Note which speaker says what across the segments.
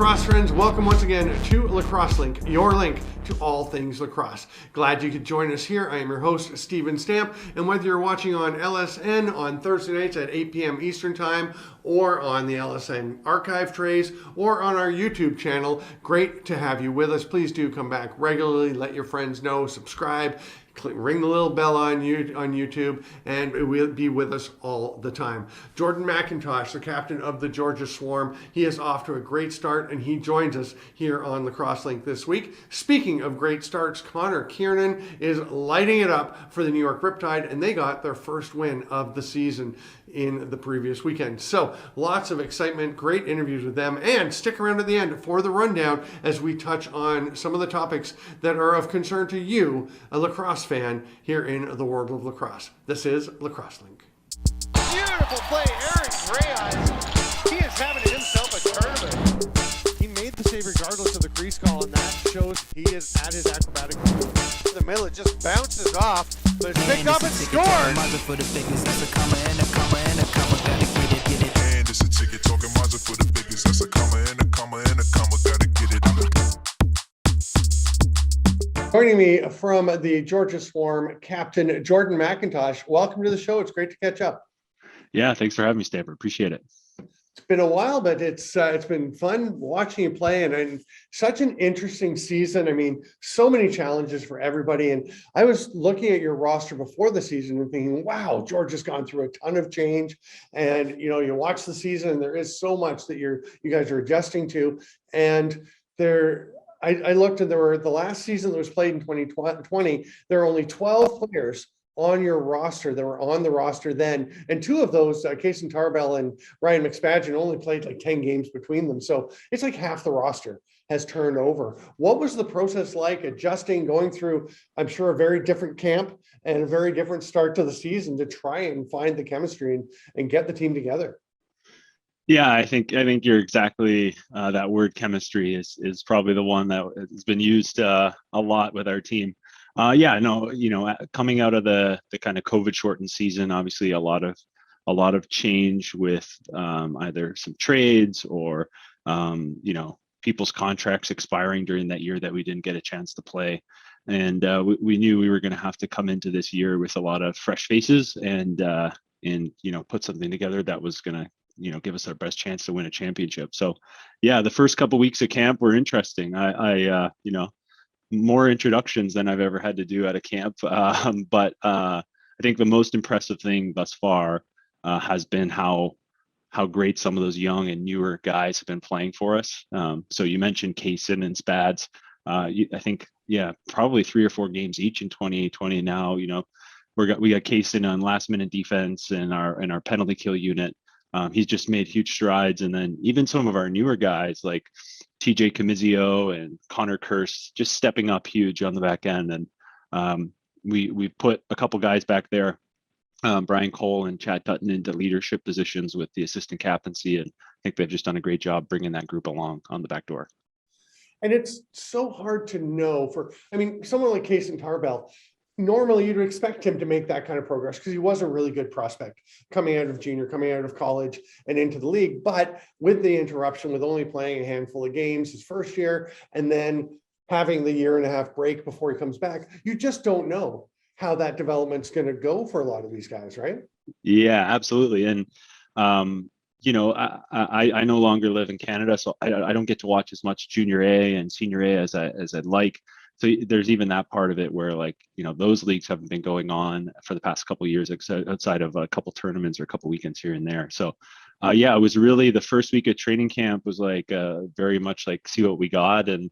Speaker 1: Lacrosse friends, welcome once again to Lacrosse Link, your link to all things lacrosse. Glad you could join us here. I am your host, Steven Stamp, and whether you're watching on LSN on Thursday nights at 8 p.m. Eastern Time, or on the LSN archive trays, or on our YouTube channel, great to have you with us. Please do come back regularly, let your friends know, subscribe, ring the little bell on YouTube, and it will be with us all the time. Jordan MacIntosh, the captain of the Georgia Swarm, he is off to a great start, and he joins us here on Lacrosse Link this week. Speaking of great starts, Kearnan is lighting it up for the New York Riptide, and they got their first win of the season in the previous weekend. So lots of excitement, great interviews with them, and stick around at the end for the rundown as we touch on some of the topics that are of concern to you, a lacrosse fan here in the world of lacrosse. This is Lacrosse Link.
Speaker 2: Beautiful play, Aaron Gray Eyes. He is having himself a tournament. He made the save regardless of the crease call, and that shows he is at his acrobatic. In the middle, it just bounces off, but it's picked up and scored.
Speaker 3: For the biggest, that's a comma and a comma and a comma, gotta get it.
Speaker 4: And it's a ticket talking Mazda for the biggest, that's a comma and a comma and a comma, gotta get it.
Speaker 1: Joining me from the Georgia Swarm, Captain Jordan MacIntosh. Welcome to the show. It's great to catch up.
Speaker 5: Yeah, thanks for having me, Stamper. Appreciate it.
Speaker 1: It's been a while, but it's been fun watching you play, and such an interesting season. I mean, so many challenges for everybody. And I was looking at your roster before the season and thinking, wow, Georgia's gone through a ton of change. And you watch the season, and there is so much that you guys are adjusting to. And I looked, and there were the last season that was played in 2020. There are only 12 players on your roster that were on the roster then, and two of those, Kason Tarbell and Ryan McSpadgen, only played like 10 games between them. So it's like half the roster has turned over. What was the process like adjusting, going through, I'm sure, a very different camp and a very different start to the season to try and find the chemistry and get the team together?
Speaker 5: Yeah, I think you're exactly that word chemistry is probably the one that has been used a lot with our team. Coming out of the kind of COVID shortened season, obviously a lot of change with either some trades or people's contracts expiring during that year that we didn't get a chance to play. And we knew we were going to have to come into this year with a lot of fresh faces and put something together that was going to give us our best chance to win a championship. So yeah, the first couple of weeks of camp were interesting. I more introductions than I've ever had to do at a camp. But I think the most impressive thing thus far has been how great some of those young and newer guys have been playing for us. So you mentioned Kason and Spads. I think, probably 3 or 4 games each in 2020 now. We got Kason on last minute defense and our penalty kill unit. He's just made huge strides. And then even some of our newer guys like TJ Camizio and Connor Curse just stepping up huge on the back end. And we put a couple guys back there, Brian Cole and Chad Dutton, into leadership positions with the assistant captaincy. And I think they've just done a great job bringing that group along on the back door.
Speaker 1: And it's so hard to know someone like Kason Tarbell, normally you'd expect him to make that kind of progress because he was a really good prospect coming out of junior, coming out of college and into the league. But with the interruption, with only playing a handful of games his first year, and then having the 1.5-year break before he comes back, you just don't know how that development's going to go for a lot of these guys, right?
Speaker 5: Yeah, absolutely. And, I no longer live in Canada, so I don't get to watch as much junior A and senior A as I'd like. So there's even that part of it where those leagues haven't been going on for the past couple of years outside of a couple tournaments or a couple weekends here and there. So it was really the first week of training camp was very much like see what we got and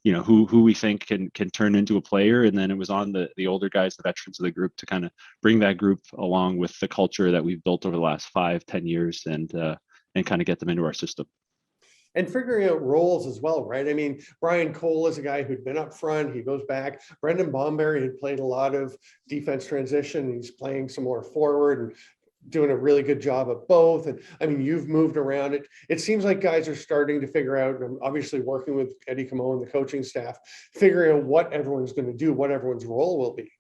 Speaker 5: who we think can turn into a player. And then it was on the older guys, the veterans of the group, to kind of bring that group along with the culture that we've built over the last 5-10 years and kind of get them into our system.
Speaker 1: And figuring out roles as well, right? I mean, Brian Cole is a guy who'd been up front. He goes back. Brendan Bomberry had played a lot of defense transition. He's playing some more forward and doing a really good job at both. And I mean, you've moved around. It seems like guys are starting to figure out, and obviously working with Eddie Camo and the coaching staff, figuring out what everyone's going to do, what everyone's role will be.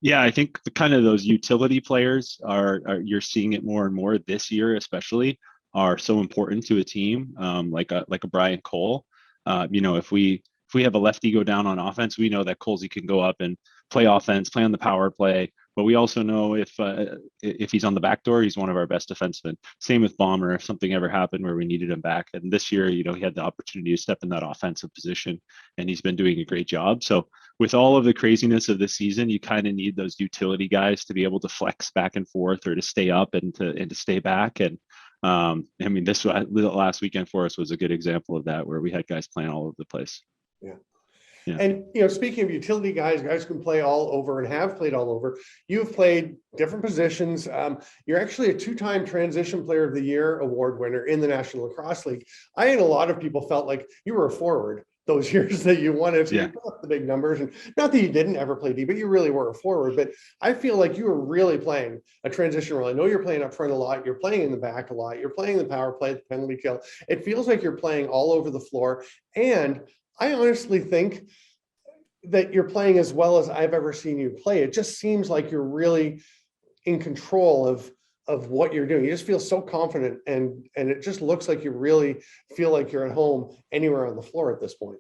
Speaker 5: Yeah, I think the kind of those utility players are you're seeing it more and more this year, especially. are so important to a team, like a Brian Cole. If we have a lefty go down on offense, we know that Colsey can go up and play offense, play on the power play. But we also know if he's on the back door, he's one of our best defensemen. Same with Bomber. If something ever happened where we needed him back, and this year, he had the opportunity to step in that offensive position, and he's been doing a great job. So with all of the craziness of the season, you kind of need those utility guys to be able to flex back and forth, or to stay up and to stay back. And this last weekend for us was a good example of that, where we had guys playing all over the place.
Speaker 1: Yeah.
Speaker 5: Yeah.
Speaker 1: And, speaking of utility guys who can play all over and have played all over, you've played different positions. You're actually a 2-time Transition Player of the Year award winner in the National Lacrosse League. I and a lot of people felt like you were a forward those years that you won it. So you put up the big numbers, and not that you didn't ever play D, but you really were a forward. But I feel like you were really playing a transition role. I know you're playing up front a lot. You're playing in the back a lot. You're playing the power play, the penalty kill. It feels like you're playing all over the floor. And I honestly think that you're playing as well as I've ever seen you play. It just seems like you're really in control of what you're doing. You just feel so confident, and it just looks like you really feel like you're at home anywhere on the floor at this point.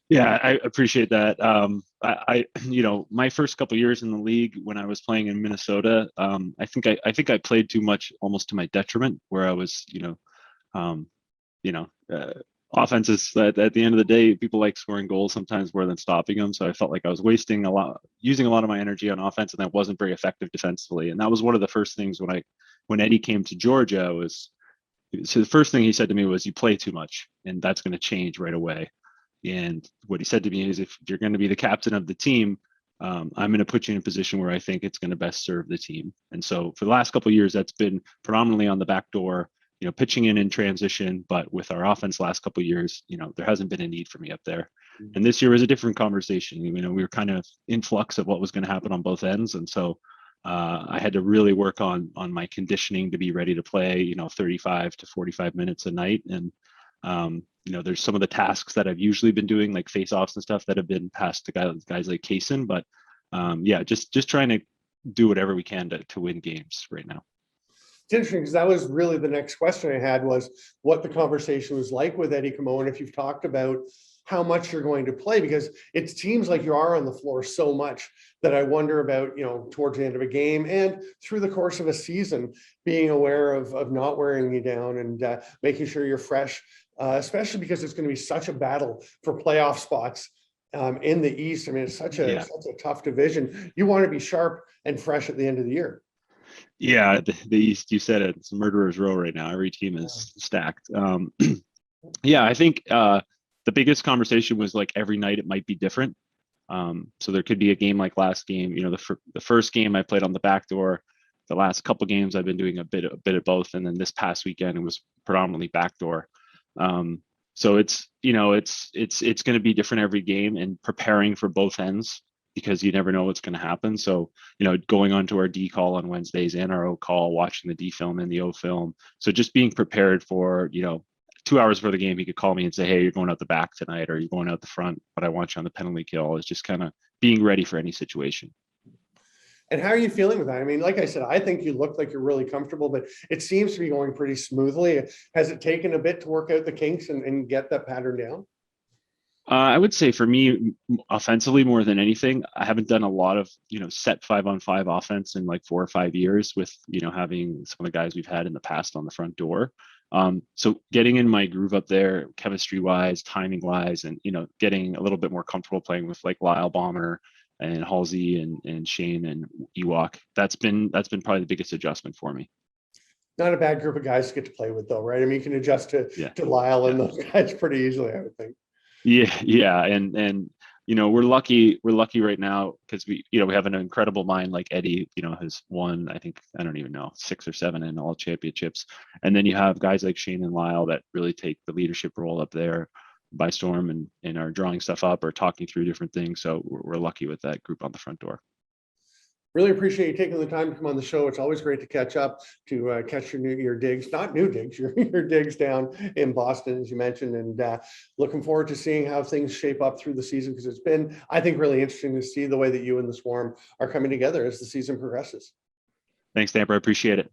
Speaker 5: Yeah, I appreciate that. My first couple of years in the league when I was playing in Minnesota, I think I played too much, almost to my detriment, where I was, offenses at the end of the day, people like scoring goals sometimes more than stopping them. So I felt like I was using a lot of my energy on offense, and that wasn't very effective defensively. And that was one of the first things when Eddie came to Georgia. So the first thing he said to me was, "You play too much, and that's going to change right away." And what he said to me is, "If you're going to be the captain of the team, I'm going to put you in a position where I think it's going to best serve the team." And so for the last couple of years, that's been predominantly on the back door, pitching in transition. But with our offense last couple of years, there hasn't been a need for me up there. And this year was a different conversation. We were kind of in flux of what was going to happen on both ends. And so I had to really work on my conditioning to be ready to play, 35 to 45 minutes a night. And, there's some of the tasks that I've usually been doing, like face-offs and stuff, that have been passed to guys like Kaysen. But just trying to do whatever we can to win games right now.
Speaker 1: It's interesting, because that was really the next question I had, was what the conversation was like with Eddie Como, and if you've talked about how much you're going to play, because it seems like you are on the floor so much that I wonder about, towards the end of a game and through the course of a season, being aware of not wearing you down and making sure you're fresh, especially because it's going to be such a battle for playoff spots in the East. It's such a tough division. You want to be sharp and fresh at the end of the year.
Speaker 5: Yeah, the East, you said it, it's a murderer's row right now. Every team is stacked. I think the biggest conversation was, like, every night it might be different. So there could be a game like last game. The first game I played on the back door. The last couple games I've been doing a bit of both, and then this past weekend it was predominantly back door. So it's going to be different every game, and preparing for both ends, because you never know what's going to happen. So, going on to our D call on Wednesdays and our O call, watching the D film and the O film. So just being prepared for, 2 hours before the game, he could call me and say, "Hey, you're going out the back tonight, or you're going out the front, but I want you on the penalty kill." It's just kind of being ready for any situation.
Speaker 1: And how are you feeling with that? Like I said, I think you look like you're really comfortable, but it seems to be going pretty smoothly. Has it taken a bit to work out the kinks and get that pattern down?
Speaker 5: I would say for me, offensively, more than anything, I haven't done a lot of, set 5-on-5 offense in like 4 or 5 years with, having some of the guys we've had in the past on the front door. So getting in my groove up there, chemistry wise, timing wise, and, getting a little bit more comfortable playing with like Lyle Bomber and Halsey and Shane and Ewok, that's been probably the biggest adjustment for me.
Speaker 1: Not a bad group of guys to get to play with, though, right? You can adjust to Lyle and those guys pretty easily, I would think.
Speaker 5: Yeah, and we're lucky right now, because we have an incredible mind like Eddie, has won, I think, I don't even know, 6 or 7 in all championships, and then you have guys like Shane and Lyle that really take the leadership role up there by storm and are drawing stuff up or talking through different things. So we're lucky with that group on the front door.
Speaker 1: Really appreciate you taking the time to come on the show. It's always great to catch up, to catch your digs, not new digs, your digs down in Boston, as you mentioned, and looking forward to seeing how things shape up through the season, because it's been, I think, really interesting to see the way that you and the Swarm are coming together as the season progresses.
Speaker 5: Thanks, Stamper. I appreciate it.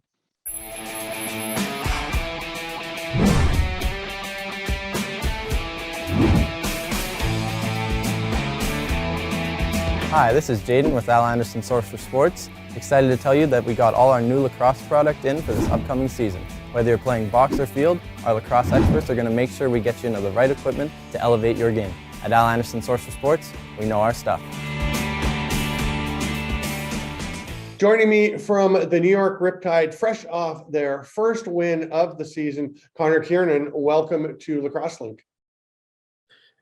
Speaker 6: Hi, this is Jaden with Al Anderson Source for Sports. Excited to tell you that we got all our new lacrosse product in for this upcoming season. Whether you're playing box or field, our lacrosse experts are going to make sure we get you into the right equipment to elevate your game. At Al Anderson Source for Sports, we know our stuff.
Speaker 1: Joining me from the New York Riptide, fresh off their first win of the season, Connor Kearnan. Welcome to Lacrosse Link.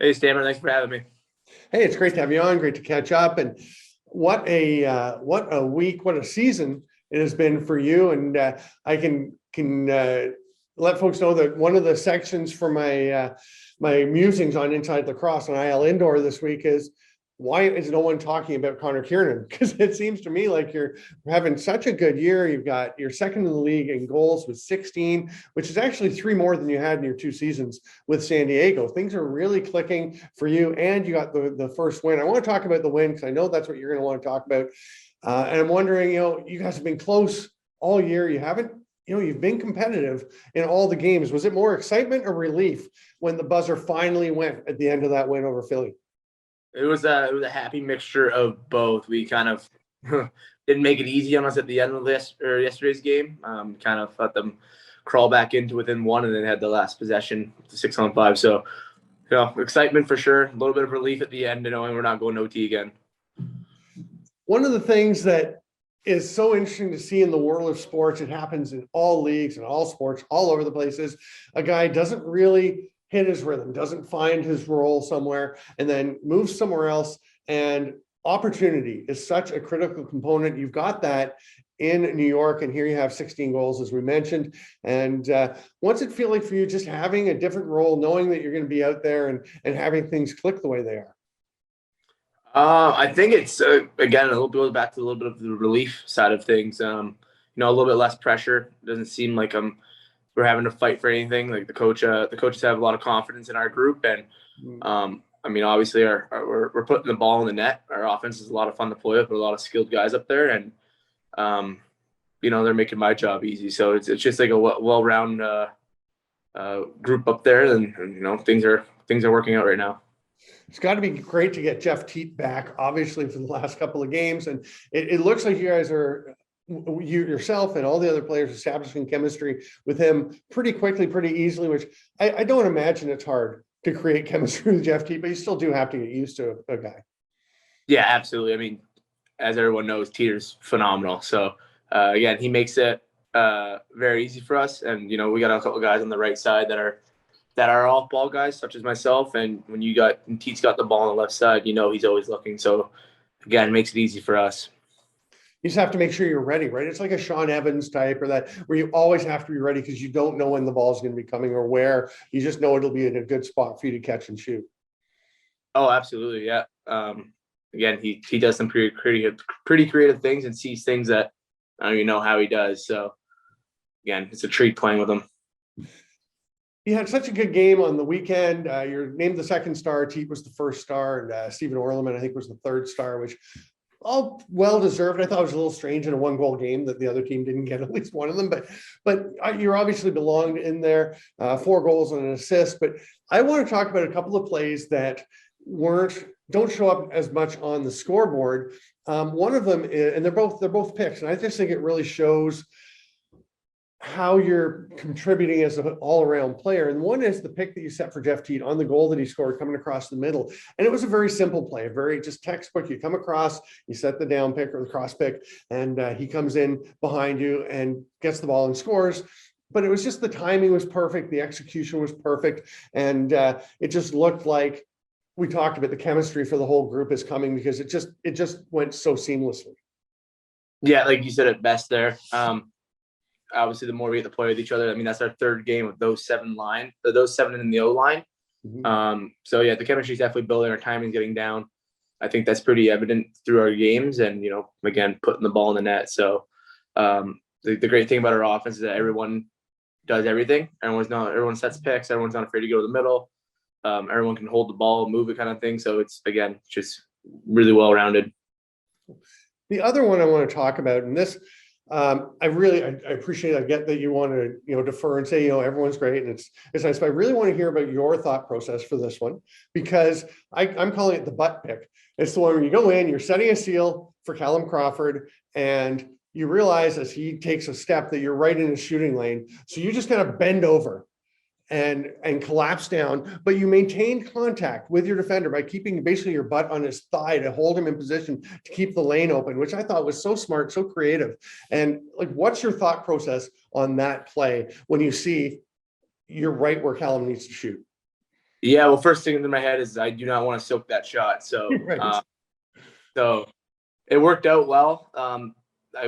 Speaker 7: Hey, Stammer, thanks for having me.
Speaker 1: Hey, it's great to have you on. Great to catch up. And what a week, what a season it has been for you. And I can let folks know that one of the sections for my my musings on Inside Lacrosse on IL Indoor this week is, why is no one talking about Connor Kearnan? Because it seems to me like you're having such a good year. You're second in the league in goals with 16, which is actually 3 more than you had in your 2 seasons with San Diego. Things are really clicking for you, and you got the first win. I want to talk about the win because I know that's what you're going to want to talk about. And I'm wondering, you guys have been close all year. You've been competitive in all the games. Was it more excitement or relief when the buzzer finally went at the end of that win over Philly?
Speaker 7: It was a happy mixture of both. We kind of didn't make it easy on us at the end of yesterday's game. Kind of let them crawl back into within 1, and then had the last possession, the 6-on-5. So, excitement for sure. A little bit of relief at the end, knowing we're not going to OT again.
Speaker 1: One of the things that is so interesting to see in the world of sports, it happens in all leagues and all sports, all over the places. A guy doesn't really hit his rhythm, doesn't find his role somewhere, and then moves somewhere else. And opportunity is such a critical component. You've got that in New York, and here you have 16 goals, as we mentioned. And what's it feel like for you just having a different role, knowing that you're going to be out there and having things click the way they are?
Speaker 7: I think it's, again, a little bit back to a little bit of the relief side of things. A little bit less pressure. It doesn't seem like we're having to fight for anything. Like the coaches have a lot of confidence in our group, and obviously we're putting the ball in the net. Our offense is a lot of fun to play with. A lot of skilled guys up there, and they're making my job easy. So it's just like a well-rounded group up there, and things are working out right now.
Speaker 1: It's got to be great to get Jeff Teat back, obviously, for the last couple of games, and it looks like you guys are. You yourself and all the other players establishing chemistry with him pretty quickly, pretty easily, which I don't imagine it's hard to create chemistry with Jeff Teat, but you still do have to get used to a guy.
Speaker 7: Yeah, absolutely. As everyone knows, Teeter's phenomenal. So again, he makes it very easy for us. And, we got a couple guys on the right side that are off ball guys, such as myself. And when Teet's got the ball on the left side, he's always looking. So again, it makes it easy for us.
Speaker 1: You just have to make sure you're ready, right? It's like a Sean Evans type or that, where you always have to be ready because you don't know when the ball is going to be coming or where. You just know it'll be in a good spot for you to catch and shoot.
Speaker 7: Oh, absolutely. Yeah. Again, he does some pretty creative things and sees things that I don't even know how he does. So again, it's a treat playing with him.
Speaker 1: You had such a good game on the weekend. You're named the 2nd star. Teat was the 1st star, and Stephen Orleman, I think, was the 3rd star, which all well deserved. I thought it was a little strange in a 1-goal game that the other team didn't get at least one of them, but you're obviously belonged in there. 4 goals and an assist. But I want to talk about a couple of plays that don't show up as much on the scoreboard. One of them is, and they're both picks, and I just think it really shows how you're contributing as an all-around player. And one is the pick that you set for Jeff Teat on the goal that he scored coming across the middle. And it was a very simple play, very just textbook. You come across, you set the down pick or the cross pick, and he comes in behind you and gets the ball and scores. But it was just the timing was perfect. The execution was perfect. And it just looked like we talked about the chemistry for the whole group is coming because it just went so seamlessly. Yeah,
Speaker 7: like you said it best there. Obviously, the more we get to play with each other, that's our 3rd game with those 7 in the O line. Mm-hmm. So yeah, the chemistry is definitely building. Our timing's getting down. I think that's pretty evident through our games, and again, putting the ball in the net. So the great thing about our offense is that everyone does everything. Everyone sets picks. Everyone's not afraid to go to the middle. Everyone can hold the ball, move it, kind of thing. So it's again just really well rounded.
Speaker 1: The other one I want to talk about, and this I appreciate, I get that you want to, defer and say, everyone's great and it's nice, but I really want to hear about your thought process for this one, because I'm calling it the butt pick. It's the one where you go in, you're setting a seal for Callum Crawford, and you realize as he takes a step that you're right in his shooting lane. So you just kind of bend over and collapse down, but you maintain contact with your defender by keeping basically your butt on his thigh to hold him in position to keep the lane open, which I thought was so smart, so creative. And like, what's your thought process on that play when you see you're right where Callum needs to shoot?
Speaker 7: Yeah, well, first thing into my head is I do not want to soak that shot. So,
Speaker 1: Right.
Speaker 7: so it worked out well.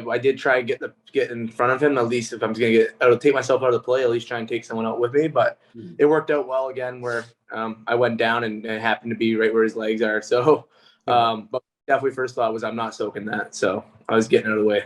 Speaker 7: I did try and get in front of him, at least if I'm going to I'll take myself out of the play, at least try and take someone out with me. But it worked out well again where I went down and it happened to be right where his legs are. So, but definitely first thought was I'm not soaking that. So I was getting out of the way.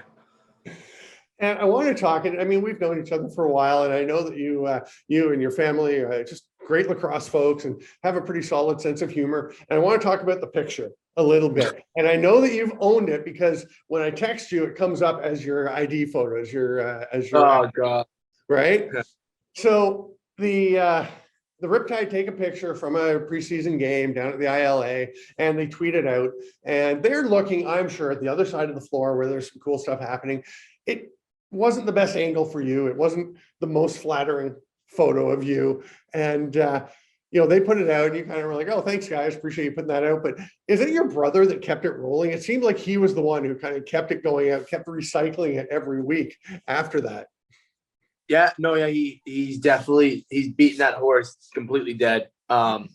Speaker 1: And I want to talk, and I mean, we've known each other for a while, and I know that you and your family are just great lacrosse folks and have a pretty solid sense of humor. And I want to talk about the picture a little bit. And I know that you've owned it because when I text you, it comes up as your ID photo, as your
Speaker 7: Oh God.
Speaker 1: Right. So the Riptide take a picture from a preseason game down at the ILA, and they tweet it out, and they're looking, I'm sure, at the other side of the floor where there's some cool stuff happening. It wasn't the best angle for you. It wasn't the most flattering photo of you. And, they put it out and you kind of were like, oh, thanks guys. Appreciate you putting that out. But is it your brother that kept it rolling? It seemed like he was the one who kind of kept it going out, kept recycling it every week after that.
Speaker 7: Yeah, no, yeah, he's beaten that horse completely dead. I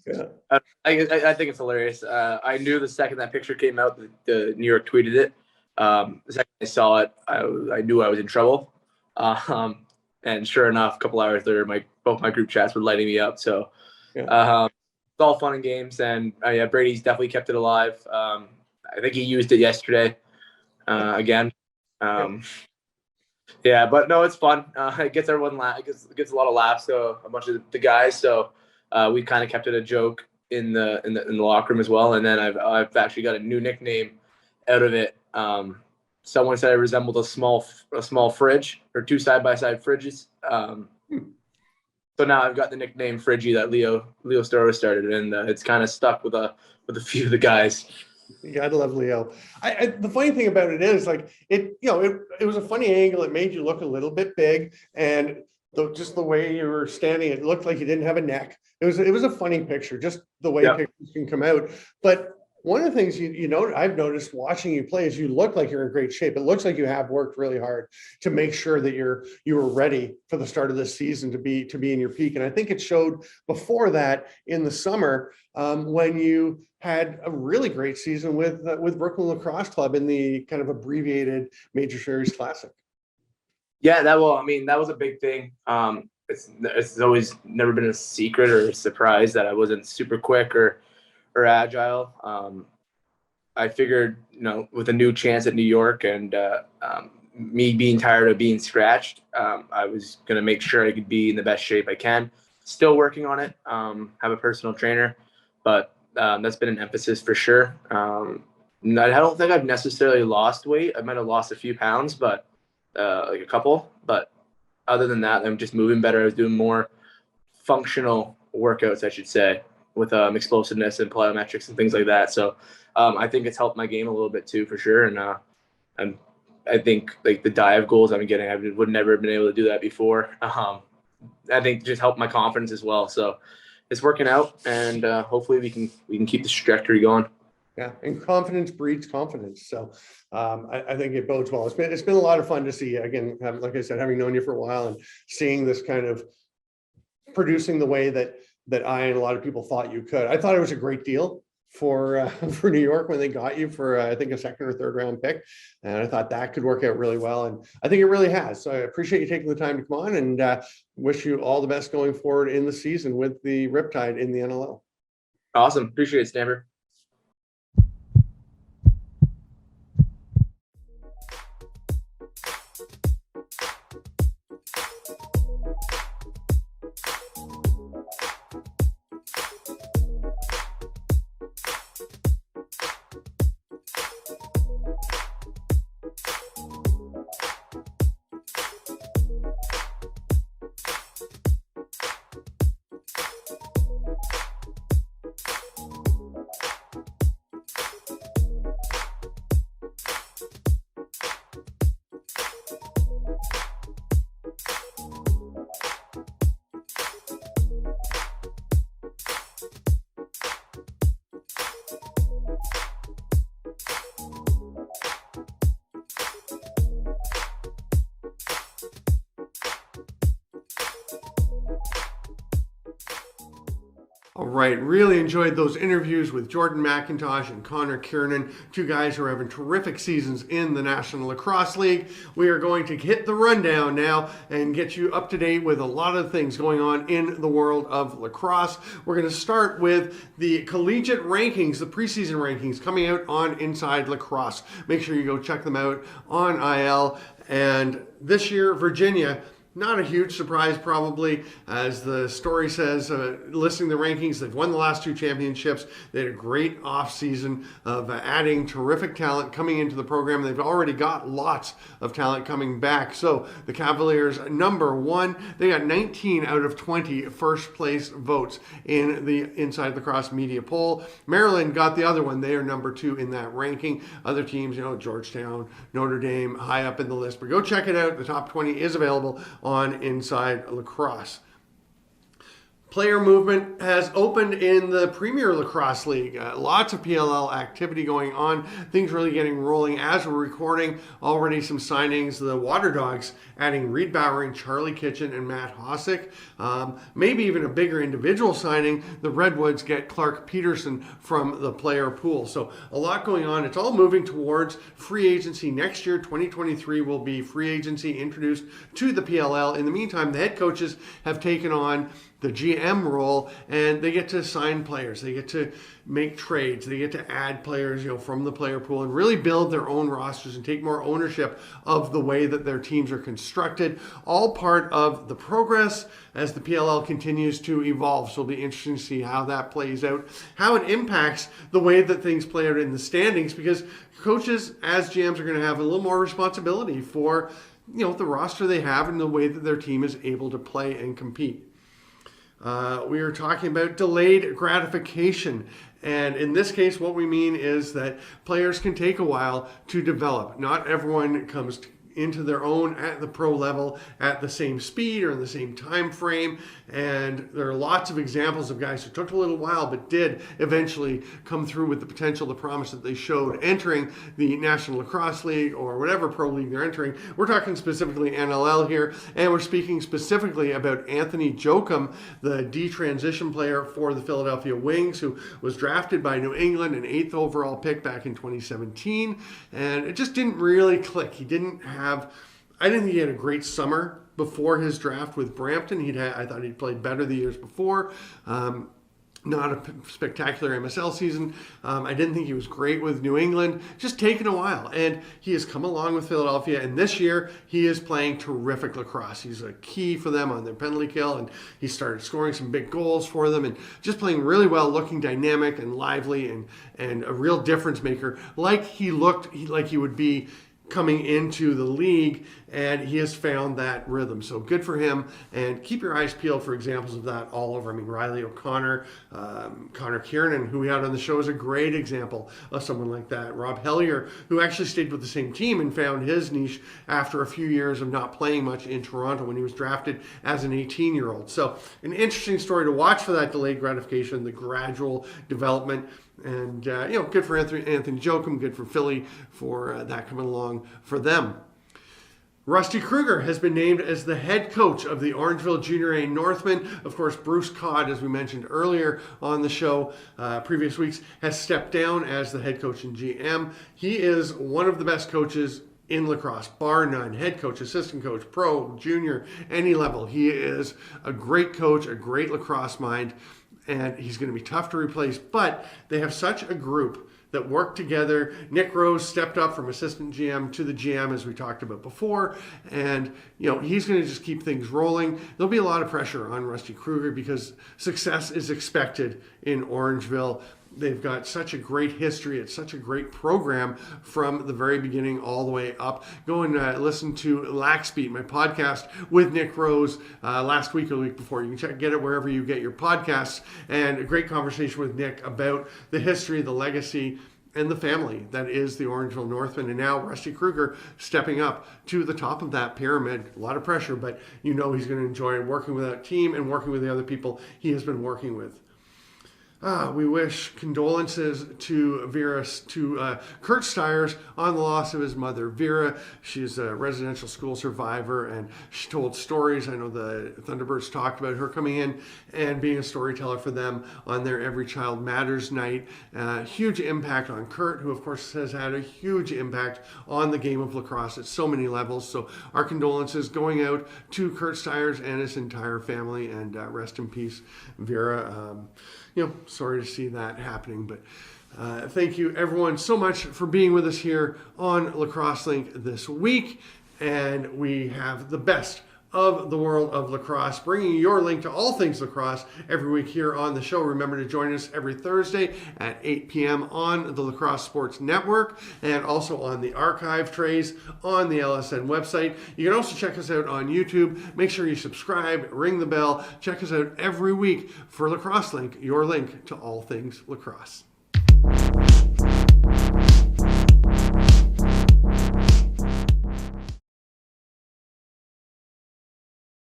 Speaker 7: think it's hilarious. I knew the second that picture came out, the New York tweeted it. The second I saw it, I knew I was in trouble. And sure enough, a couple hours later, both my group chats were lighting me up. So it's all fun and games. And yeah, Brady's definitely kept it alive. I think he used it yesterday again. Yeah, but no, it's fun. It gets everyone it gets a lot of laughs. So a bunch of the guys. So we kind of kept it a joke in the locker room as well. And then I've actually got a new nickname out of it. Someone said I resembled a small fridge, or two side-by-side fridges. So now I've got the nickname Fridgie that Leo Storrow started, and it's kind of stuck with a few of the guys.
Speaker 1: You gotta love Leo. The funny thing about it is, like, it was a funny angle. It made you look a little bit big, and just the way you were standing, it looked like you didn't have a neck. It was a funny picture, just the way pictures can come out. But one of the things I've noticed watching you play is you look like you're in great shape. It looks like you have worked really hard to make sure that you were ready for the start of this season to be in your peak. And I think it showed before that in the summer when you had a really great season with Brooklyn Lacrosse Club in the kind of abbreviated Major Series Classic.
Speaker 7: Yeah, that was a big thing. It's always never been a secret or a surprise that I wasn't super quick or agile. I figured, with a new chance at New York and me being tired of being scratched, I was going to make sure I could be in the best shape I can. Still working on it. Have a personal trainer, but that's been an emphasis for sure. I don't think I've necessarily lost weight. I might have lost a few pounds, but like a couple. But other than that, I'm just moving better. I was doing more functional workouts, I should say, with explosiveness and plyometrics and things like that. So I think it's helped my game a little bit too, for sure. And I think like the dive goals I'm getting, I would never have been able to do that before. I think just helped my confidence as well. So it's working out, and hopefully we can keep this trajectory going.
Speaker 1: Yeah, and confidence breeds confidence. So I think it bodes well. It's been a lot of fun to see, again, like I said, having known you for a while and seeing this kind of producing the way that I and a lot of people thought you could. I thought it was a great deal for New York when they got you for I think a second or third round pick, and I thought that could work out really well, and I think it really has. So I appreciate you taking the time to come on, and wish you all the best going forward in the season with the Riptide in the NLL.
Speaker 7: Awesome, appreciate it, Stamper.
Speaker 1: All right, really enjoyed those interviews with Jordan MacIntosh and Connor Kearnan, two guys who are having terrific seasons in the National Lacrosse League. We are going to hit the rundown now and get you up to date with a lot of things going on in the world of lacrosse. We're going to start with the collegiate rankings, the preseason rankings coming out on Inside Lacrosse. Make sure you go check them out on IL. And this year, Virginia, not a huge surprise probably, as the story says, listing the rankings. They've won the last two championships. They had a great offseason of adding terrific talent coming into the program. They've already got lots of talent coming back. So the Cavaliers, number one, they got 19 out of 20 first place votes in the Inside Lacrosse media poll. Maryland got the other one. They are number two in that ranking. Other teams, Georgetown, Notre Dame, high up in the list. But go check it out. The top 20 is available on Inside Lacrosse. Player movement has opened in the Premier Lacrosse League. Lots of PLL activity going on. Things really getting rolling as we're recording. Already some signings. The Water Dogs adding Reed Bowering, Charlie Kitchen, and Matt Hosick. Maybe even a bigger individual signing. The Redwoods get Clark Peterson from the player pool. So a lot going on. It's all moving towards free agency. Next year, 2023, will be free agency introduced to the PLL. In the meantime, the head coaches have taken on the GM role, and they get to sign players. They get to make trades. They get to add players, from the player pool and really build their own rosters and take more ownership of the way that their teams are constructed. All part of the progress as the PLL continues to evolve. So it'll be interesting to see how that plays out, how it impacts the way that things play out in the standings, because coaches as GMs are going to have a little more responsibility for, the roster they have and the way that their team is able to play and compete. We are talking about delayed gratification. And in this case, what we mean is that players can take a while to develop. Not everyone comes into their own at the pro level at the same speed or in the same time frame. And there are lots of examples of guys who took a little while but did eventually come through with the potential, the promise that they showed entering the National Lacrosse League or whatever pro league they're entering. We're talking specifically NLL here, and we're speaking specifically about Anthony Jochum, the D-transition player for the Philadelphia Wings, who was drafted by New England, an 8th overall pick back in 2017, and it just didn't really click. I didn't think he had a great summer before his draft with Brampton. I thought he'd played better the years before. Not a spectacular MSL season. I didn't think he was great with New England. Just taken a while. And he has come along with Philadelphia. And this year, he is playing terrific lacrosse. He's a key for them on their penalty kill. And he started scoring some big goals for them. And just playing really well, looking dynamic and lively and a real difference maker. Like he would be coming into the league, and he has found that rhythm. So good for him, and keep your eyes peeled for examples of that all over. Riley O'Connor, Connor Kearnan, who we had on the show, is a great example of someone like that. Rob Hellier, who actually stayed with the same team and found his niche after a few years of not playing much in Toronto when he was drafted as an 18-year-old. So an interesting story to watch for that delayed gratification, the gradual development. And, good for Anthony Jochum, good for Philly for that coming along for them. Rusty Kruger has been named as the head coach of the Orangeville Junior A Northmen. Of course, Bruce Codd, as we mentioned earlier on the show, previous weeks, has stepped down as the head coach and GM. He is one of the best coaches in lacrosse, bar none. Head coach, assistant coach, pro, junior, any level. He is a great coach, a great lacrosse mind, and he's going to be tough to replace, but they have such a group that work together. Nick Rose stepped up from assistant GM to the GM, as we talked about before, and he's going to just keep things rolling. There'll be a lot of pressure on Rusty Kruger because success is expected in Orangeville. They've got such a great history. It's such a great program from the very beginning all the way up. Go and listen to Laxbeat, my podcast with Nick Rose last week or the week before. You can get it wherever you get your podcasts. And a great conversation with Nick about the history, the legacy, and the family that is the Orangeville Northmen. And now Rusty Kruger stepping up to the top of that pyramid. A lot of pressure, but he's going to enjoy working with that team and working with the other people he has been working with. We wish condolences to Kurt Stiers on the loss of his mother, Vera. She's a residential school survivor, and she told stories. I know the Thunderbirds talked about her coming in and being a storyteller for them on their Every Child Matters night. Huge impact on Kurt, who of course has had a huge impact on the game of lacrosse at so many levels. So our condolences going out to Kurt Stiers and his entire family, and rest in peace, Vera. Sorry to see that happening, but thank you everyone so much for being with us here on Lacrosse Link this week. And we have the best of the world of lacrosse, bringing you your link to all things lacrosse every week here on the show. Remember to join us every Thursday at 8 p.m. on the Lacrosse Sports Network, and also on the archive trays on the LSN website. You can also check us out on YouTube. Make sure you subscribe, ring the bell. Check us out every week for Lacrosse Link, your link to all things lacrosse.